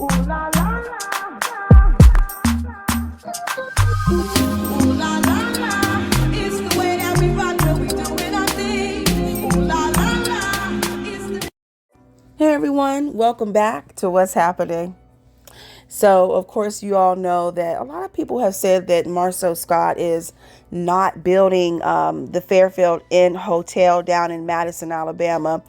Ooh la la ooh la la, it's the way that we rock when we doing our thing. Ooh la la, it's the... Hey everyone, welcome back to What's Happening. So, of course, you all know that a lot of people have said that Marsau Scott is not building the Fairfield Inn hotel down in Madison, Alabama.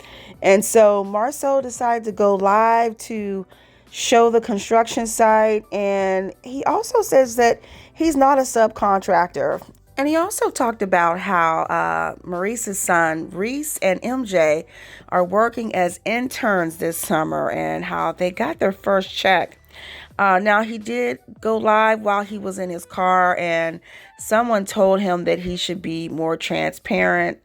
And so Marsau decided to go live to show the construction site. And he also says that he's not a subcontractor. And he also talked about how Maurice's son, Reese and MJ, are working as interns this summer and how they got their first check. Now, he did go live while he was in his car, and someone told him that he should be more transparent.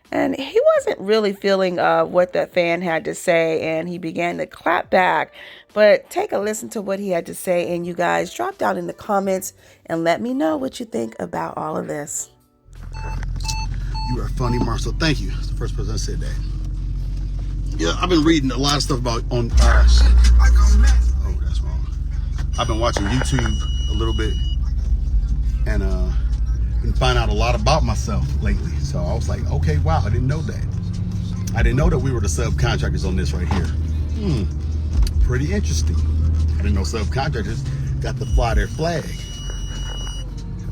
And he wasn't really feeling what that fan had to say, and he began to clap back. But take a listen to what he had to say, and you guys drop down in the comments and let me know what you think about all of this. You are funny, Marcel. Thank you. It's the first person that said that. Yeah, I've been reading a lot of stuff about on. Oh, that's wrong. I've been watching YouTube a little bit, and been finding out a lot about myself lately. So I was like, okay, wow, I didn't know that. I didn't know that we were the subcontractors on this right here. Pretty interesting. I didn't know subcontractors got to fly their flag.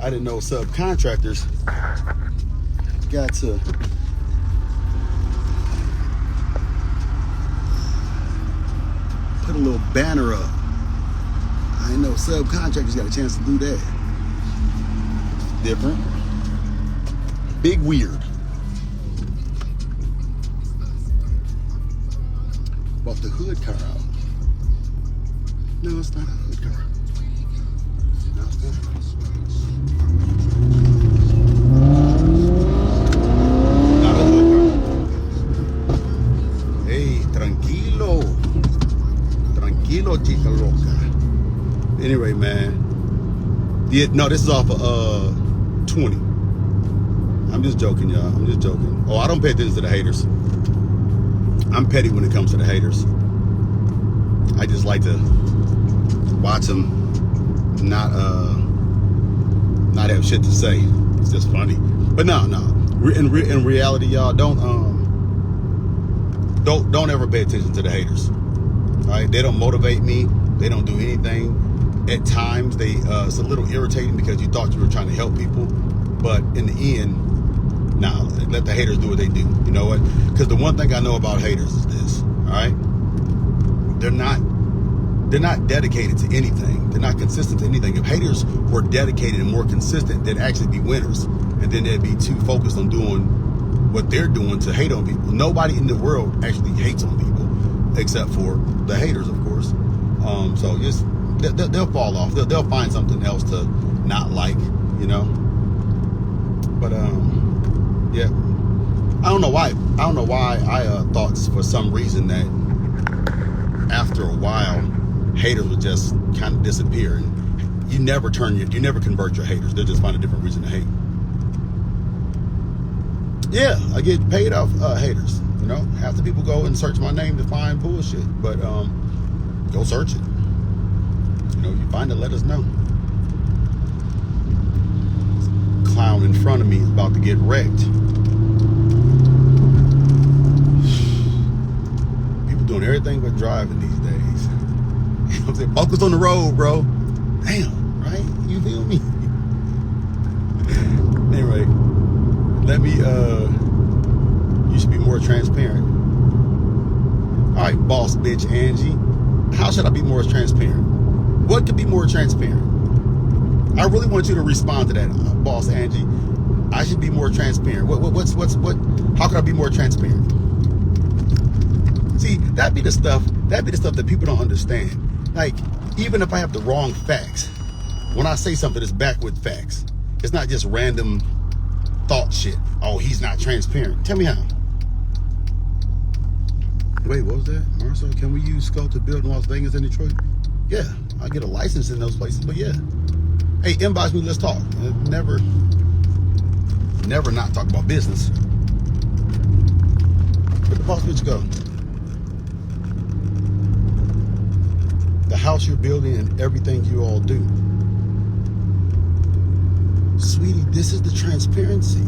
I didn't know subcontractors got to put a little banner up. I didn't know subcontractors got a chance to do that. Different. Big weird. Bought the hood car out. No, it's not a hood car. No, it's not. Not a hood car. Hey, tranquilo. Tranquilo, chica loca. Anyway, man. Yeah, no, this is off of 20. I'm just joking, y'all. I'm just joking. Oh, I don't pay attention to the haters. I'm petty when it comes to the haters. I just like to watch them not have shit to say. It's just funny. But no. In reality, y'all, don't ever pay attention to the haters. All right? They don't motivate me. They don't do anything. At times, it's a little irritating because you thought you were trying to help people, but in the end, nah, let the haters do what they do. You know what? Because the one thing I know about haters is this. All right, they're not dedicated to anything. They're not consistent to anything. If haters were dedicated and more consistent, they'd actually be winners, and then they'd be too focused on doing what they're doing to hate on people. Nobody in the world actually hates on people, except for the haters, of course. So just. They'll fall off. They'll find something else to not like, you know. But yeah, I don't know why I thought for some reason that after a while haters would just kind of disappear, and you never convert your haters. They'll just find a different reason to hate. Yeah, I get paid off haters. You know, half the people go and search my name to find bullshit, but go search it. You know, you find it, let us know. This clown in front of me is about to get wrecked. People doing everything but driving these days. You know what I'm saying? Focus on the road, bro. Damn, right? You feel me? Anyway, you should be more transparent. All right, boss bitch Angie. How should I be more transparent? What could be more transparent? I really want you to respond to that, boss Angie. I should be more transparent. What? How could I be more transparent? See, that'd be the stuff that people don't understand. Like, even if I have the wrong facts, when I say something, it's backed with facts. It's not just random thought shit. Oh, he's not transparent. Tell me how. Wait, what was that? Marcel, can we use Scott to build in Las Vegas and Detroit? Yeah, I'll get a license in those places, but yeah. Hey, inbox me, let's talk. Never not talk about business. Where the boss bitch go? The house house you're building and everything you all do. Sweetie, this is the transparency.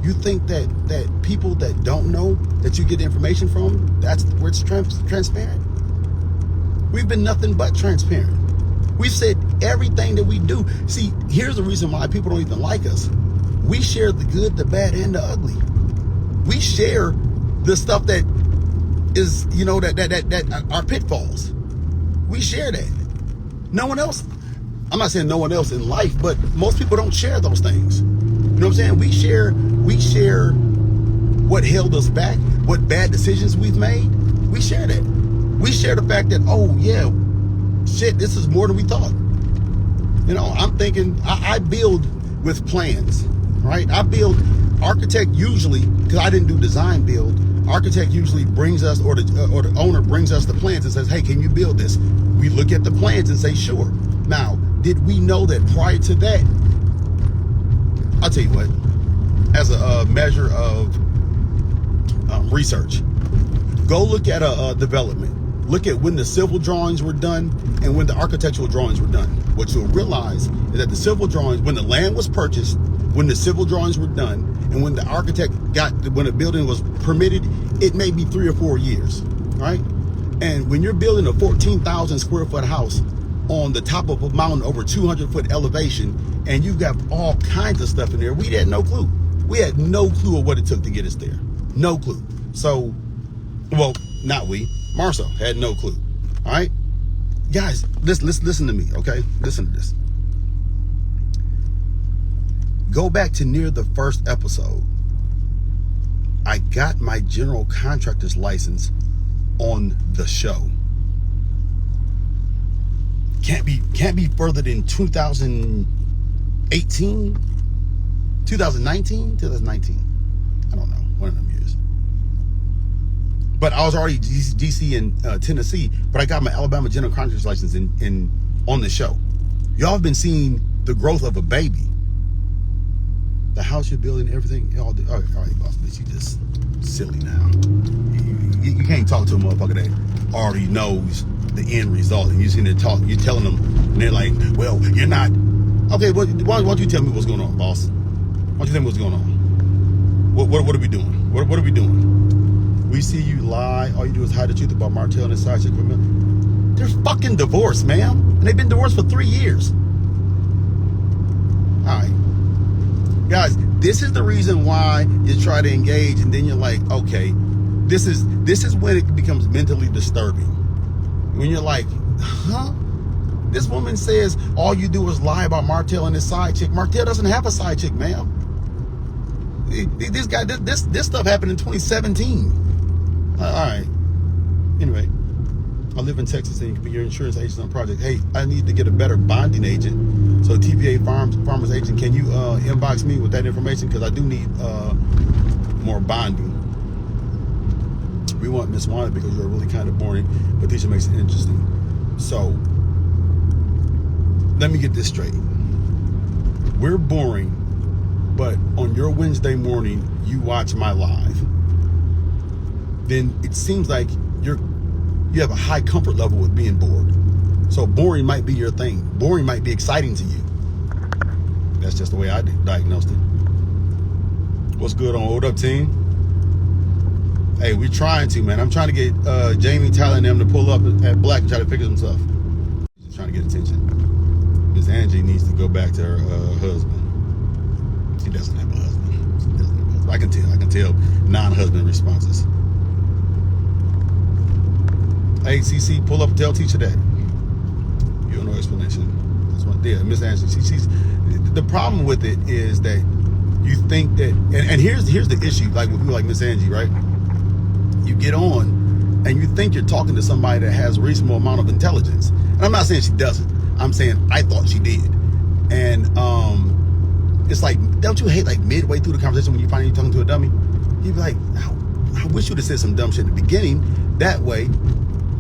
You think that people that don't know that you get information from, that's where it's transparent? We've been nothing but transparent. We've said everything that we do. See, here's the reason why people don't even like us. We share the good, the bad, and the ugly. We share the stuff that is, that are pitfalls. We share that. No one else, I'm not saying no one else in life, but most people don't share those things. You know what I'm saying? We share what held us back, what bad decisions we've made. We share that. We share the fact that, oh yeah, shit, this is more than we thought. I'm thinking, I build with plans, right? I build, architect usually, because I didn't do design build, architect usually brings us, or the owner brings us the plans and says, hey, can you build this? We look at the plans and say, sure. Now, did we know that prior to that? I'll tell you what, as a measure of research, go look at a development. Look at when the civil drawings were done and when the architectural drawings were done. What you'll realize is that the civil drawings, when the land was purchased, when the civil drawings were done, and when the architect when the building was permitted, it may be 3 or 4 years, right? And when you're building a 14,000 square foot house on the top of a mountain over 200 foot elevation, and you've got all kinds of stuff in there, we had no clue. We had no clue of what it took to get us there. No clue. So, well, not we. Marsau had no clue. All right, guys, listen to me, okay? Listen to this. Go back to near the first episode. I got my general contractor's license on the show. Can't be further than 2018, 2019. I don't know, one of them years. But I was already DC in Tennessee, but I got my Alabama general contractor's license on the show. Y'all have been seeing the growth of a baby. The house you're building, everything, all right, boss bitch, you just silly now. You can't talk to a motherfucker that already knows the end result, and you're sitting there talking, you're telling them, and they're like, well, you're not. Okay, why don't you tell me what's going on, boss? Why don't you tell me what's going on? What are we doing? What are we doing? We see you lie. All you do is hide the truth about Martell and his side chick. They're fucking divorced, ma'am. And they've been divorced for 3 years. All right. Guys, this is the reason why you try to engage, and then you're like, okay, this is when it becomes mentally disturbing. When you're like, huh? This woman says all you do is lie about Martell and his side chick. Martell doesn't have a side chick, ma'am. This stuff happened in 2017. All right. Anyway, I live in Texas, and you can be your insurance agent on a project. Hey, I need to get a better bonding agent. So TPA Farmers Agent, can you inbox me with that information? Because I do need more bonding. We want Miss Wanda because you're really kind of boring, but Tisha makes it interesting. So let me get this straight. We're boring, but on your Wednesday morning, you watch my live. Then it seems like you have a high comfort level with being bored. So boring might be your thing. Boring might be exciting to you. That's just the way I diagnosed it. What's good on Hold Up Team? Hey, we're trying to, man. I'm trying to get Jamie, Tyler, and them to pull up at Black and try to figure some stuff. Just trying to get attention. Miss Angie needs to go back to her husband. She doesn't have a husband. I can tell non-husband responses. Hey, CC, pull up and tell teacher that. You have no explanation. That's what, yeah, Miss Angie. She's the problem with it is that you think that, and here's the issue. Like with people like Miss Angie, right? You get on, and you think you're talking to somebody that has a reasonable amount of intelligence. And I'm not saying she doesn't. I'm saying I thought she did. And it's like, don't you hate like midway through the conversation when you find you're talking to a dummy? You'd be like, I wish you'd have said some dumb shit at the beginning. That way,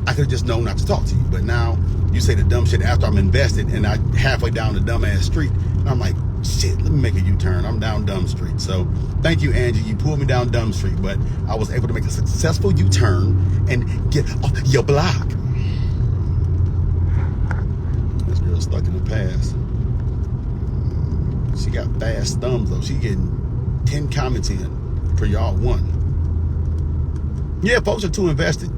I could have just known not to talk to you. But now you say the dumb shit after I'm invested, and I halfway down the dumbass street, and I'm like, shit, let me make a U-turn. I'm down Dumb Street. So thank you, Angie. You pulled me down Dumb Street, but I was able to make a successful U-turn and get off your block. still stuck in the past. She got fast thumbs though. She getting 10 comments in per y'all one. Yeah, folks are too invested.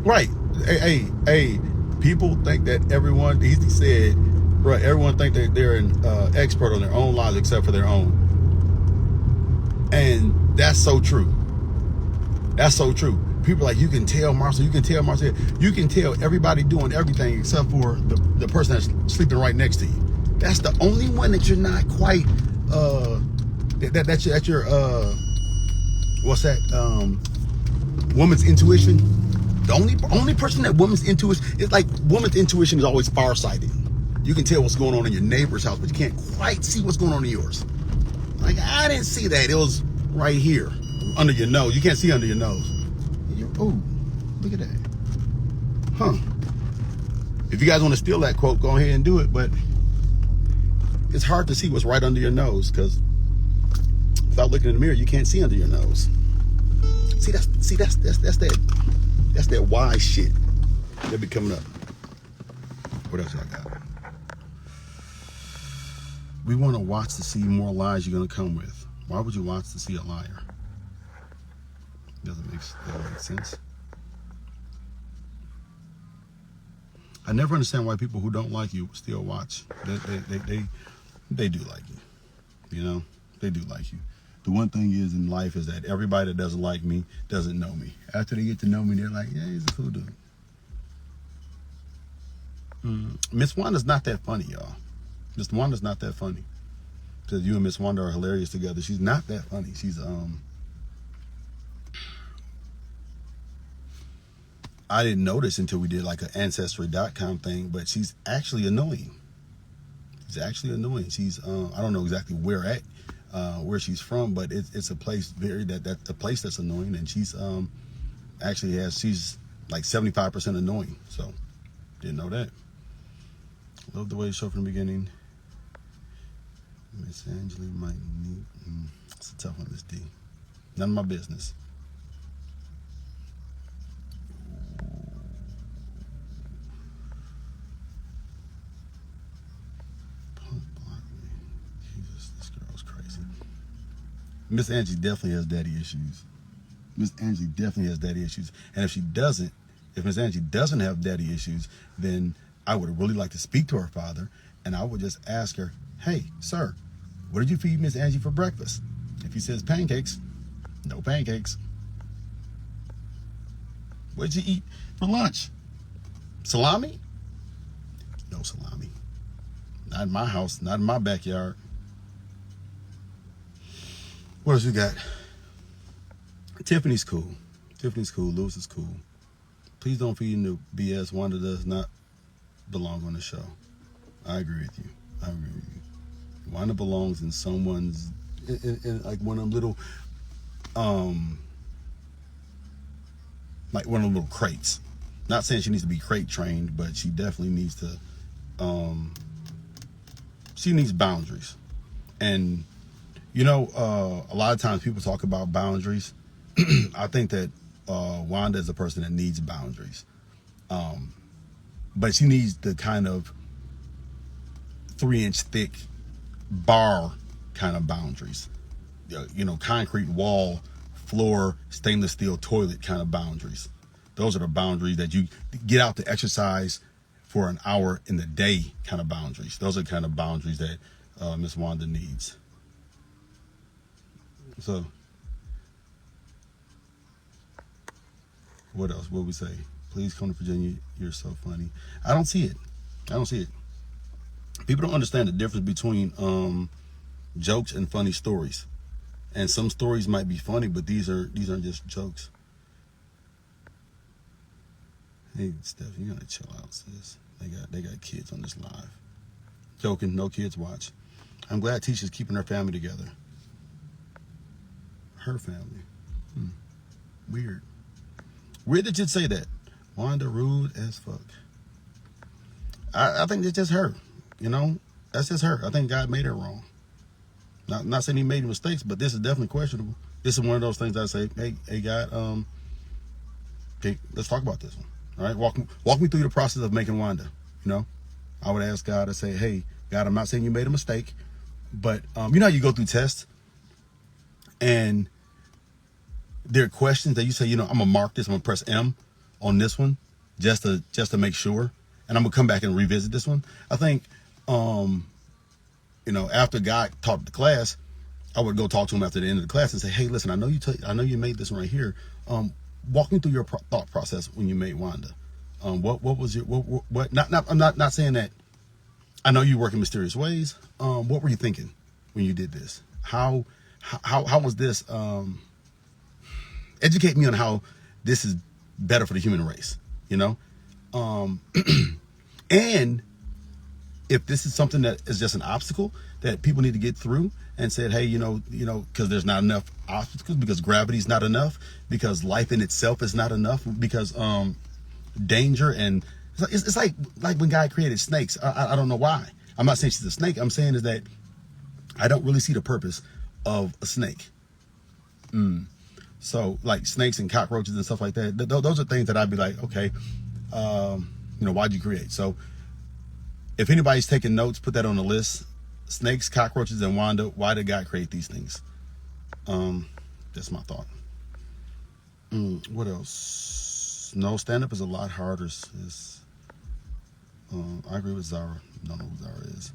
Right. Hey, people think that everyone, he said, bro, everyone think that they're an expert on their own lives except for their own. And that's so true. That's so true. People are like, you can tell Marsau, you can tell everybody doing everything except for the person that's sleeping right next to you. That's the only one that you're not quite, that's your what's that, woman's intuition. The only person that woman's intuition, it's like woman's intuition is always farsighted. You can tell what's going on in your neighbor's house, but you can't quite see what's going on in yours. Like, I didn't see that. It was right here, under your nose. You can't see under your nose. Oh, look at that. Huh. If you guys want to steal that quote, go ahead and do it, but it's hard to see what's right under your nose, because without looking in the mirror, you can't see under your nose. That's that wise shit that be coming up. What else I got? We want to watch to see more lies you're going to come with. Why would you watch to see a liar? Doesn't make sense. I never understand why people who don't like you still watch. They do like you. You know, they do like you. The one thing is in life is that everybody that doesn't like me doesn't know me. After they get to know me, they're like, yeah, he's a cool dude. Miss Wanda's not that funny, y'all. Miss Wanda's not that funny. Because you and Miss Wanda are hilarious together. She's not that funny. She's I didn't notice until we did like an ancestry.com thing, but she's actually annoying. She's actually annoying. She's I don't know exactly where she's from, but it's a place that's a place that's annoying, and she's she's like 75% annoying. So didn't know that. Love the way it showed from the beginning. Miss Angela might need. It's a tough one, Miss D. None of my business. Jesus, this girl's crazy. Miss Angie definitely has daddy issues. Miss Angie definitely has daddy issues. And if Miss Angie doesn't have daddy issues, then I would really like to speak to her father, and I would just ask her, hey, sir, what did you feed Miss Angie for breakfast? If he says pancakes, no pancakes. What did you eat for lunch? Salami? No salami. Not in my house, not in my backyard. What else we got? Tiffany's cool. Tiffany's cool. Lewis is cool. Please don't feed into BS. Wanda does not belong on the show. I agree with you. Wanda belongs in someone's, in like one of them little, like one of them little crates. Not saying she needs to be crate trained, but she definitely needs to, she needs boundaries. And, you know, a lot of times people talk about boundaries. I think that Wanda is a person that needs boundaries. But she needs the kind of 3-inch thick bar kind of boundaries. You know, concrete wall, floor, stainless steel toilet kind of boundaries. Those are the boundaries that you get out to exercise for an hour in the day kind of boundaries. Those are the kind of boundaries that Miss Wanda needs. So, what else? What we say? Please come to Virginia. You're so funny. I don't see it. People don't understand the difference between jokes and funny stories. And some stories might be funny, but these aren't just jokes. Hey, Steph, you gotta chill out, sis. They got kids on this live. Joking, no kids watch. I'm glad Tisha's keeping her family together. Her family. Weird. Weird that you'd say that. Wanda rude as fuck. I think it's just her. You know, that's just her. I think God made her wrong. Not saying he made mistakes, but this is definitely questionable. This is one of those things I say, hey God, okay, let's talk about this one. All right, walk me through the process of making Wanda. You know, I would ask God to say, hey, God, I'm not saying you made a mistake, but you know how you go through tests and there are questions that you say, you know, I'm gonna mark this, I'm gonna press M on this one just to make sure, and I'm gonna come back and revisit this one. I think, you know, after God taught the class, I would go talk to him after the end of the class and say, hey, listen, I know you made this one right here. Walk me through your thought process when you made Wanda. What was your what? I'm not saying that. I know you work in mysterious ways. What were you thinking when you did this? How was this? Educate me on how this is better for the human race. You know, and if this is something that is just an obstacle that people need to get through, and said, hey, you know, because there's not enough obstacles, because gravity is not enough, because life in itself is not enough, because danger, and it's like when God created snakes. I don't know why. I'm not saying she's a snake. I'm saying is that I don't really see the purpose of a snake. So like snakes and cockroaches and stuff like that. Those are things that I'd be like, okay, you know, why'd you create? So if anybody's taking notes, put that on the list. Snakes, cockroaches, and Wanda. Why did God create these things? That's my thought. What else? No, stand-up is a lot harder. I agree with Zara. I don't know who Zara is.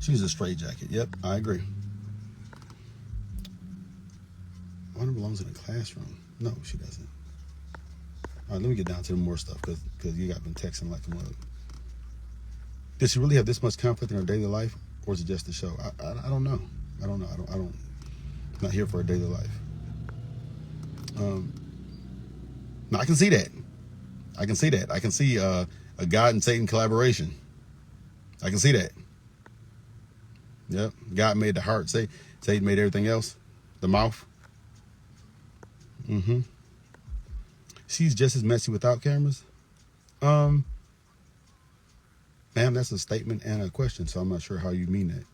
She's a straight jacket. Yep, I agree. Wanda belongs in a classroom. No, she doesn't. All right, let me get down to the more stuff because you got been texting like a mug. Does she really have this much conflict in her daily life, or is it just a show? I don't know. I don't know. I'm not here for her daily life. No, I can see that. I can see a God and Satan collaboration. I can see that. Yep. God made the heart. Satan made everything else. The mouth. She's just as messy without cameras. Ma'am, that's a statement and a question, so I'm not sure how you mean that.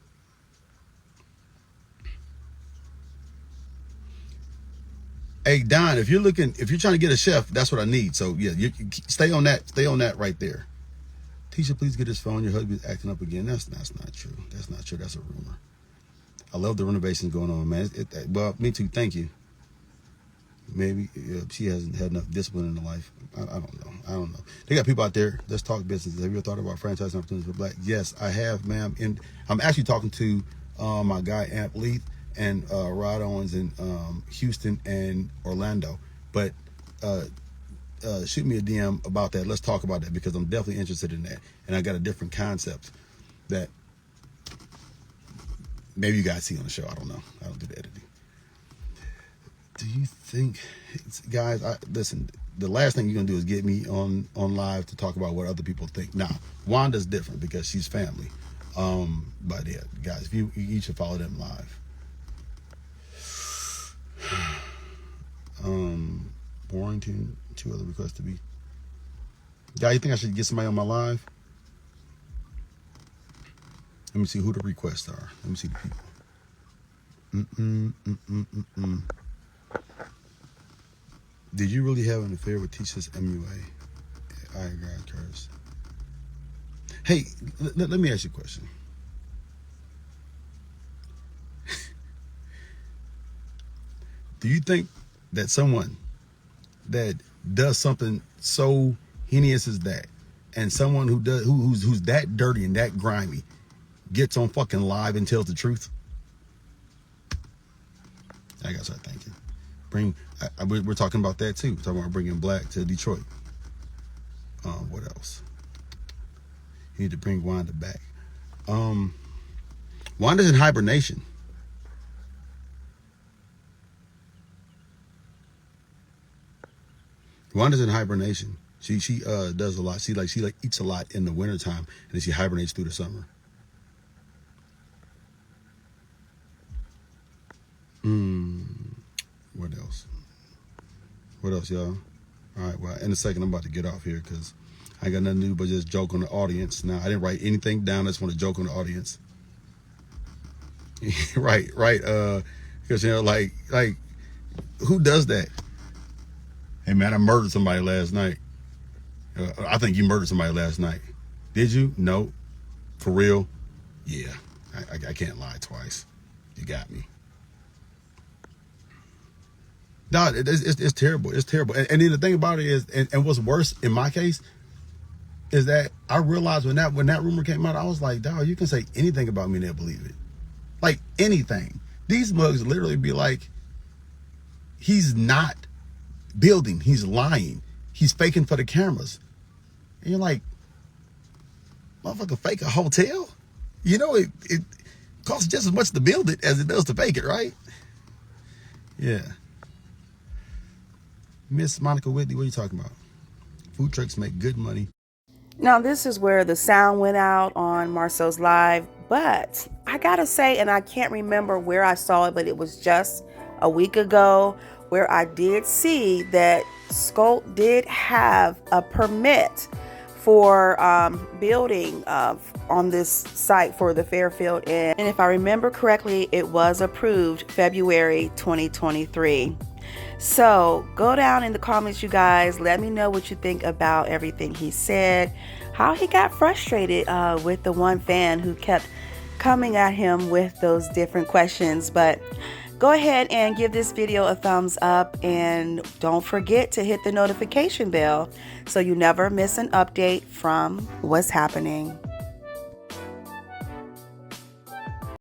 Hey, Don, if you're trying to get a chef, that's what I need. So yeah, you stay on that right there. Tisha, please get his phone. Your husband's acting up again. That's not true. That's not true. That's a rumor. I love the renovations going on, man. Well, me too. Thank you. Maybe she hasn't had enough discipline in her life. I don't know. They got people out there. Let's talk business. Have you ever thought about franchising opportunities for Black? Yes, I have, ma'am. And I'm actually talking to my guy Amp Leith and Rod Owens in Houston and Orlando. But shoot me a DM about that. Let's talk about that because I'm definitely interested in that. And I got a different concept that maybe you guys see on the show. I don't know. I don't do the editing. Do you think, guys, listen, the last thing you're going to do is get me on live to talk about what other people think. Now, Wanda's different because she's family. But yeah, guys, you should follow them live. Warrington, 2 other requests to be. Guy, you think I should get somebody on my live? Let me see who the requests are. Let me see the people. Did you really have an affair with Tisha's MUA? I agree, Curtis. Hey, let me ask you a question. Do you think that someone that does something so heinous as that, and someone who's that dirty and that grimy, gets on fucking live and tells the truth? I gotta start thinking. We're talking about that too. We're talking about bringing Black to Detroit. What else? You need to bring Wanda back. Wanda's in hibernation. Wanda's in hibernation. She does a lot. She eats a lot in the wintertime, and then she hibernates through the summer. What else? What else, y'all? All right, well, in a second, I'm about to get off here because I ain't got nothing to do but just joke on the audience. Now, I didn't write anything down. I just want to joke on the audience. right. Because, you know, like, who does that? Hey, man, I murdered somebody last night. I think you murdered somebody last night. Did you? No. For real? Yeah. I can't lie twice. You got me. No, it's terrible. It's terrible. And then the thing about it is, and what's worse in my case, is that I realized when that rumor came out, I was like, dog, you can say anything about me and they'll believe it. Like anything. These mugs literally be like, he's not building, he's lying. He's faking for the cameras. And you're like, motherfucker, fake a hotel? You know, it costs just as much to build it as it does to fake it, right? Yeah. Miss Monica Whitney, what are you talking about? Food trucks make good money. Now, this is where the sound went out on Marsau's live, but I gotta say, and I can't remember where I saw it, but it was just a week ago where I did see that Scott did have a permit for building on this site for the Fairfield Inn. And if I remember correctly, it was approved February 2023. So go down in the comments, you guys. Let me know what you think about everything he said, how he got frustrated with the one fan who kept coming at him with those different questions. But go ahead and give this video a thumbs up, and don't forget to hit the notification bell so you never miss an update from What's Happening.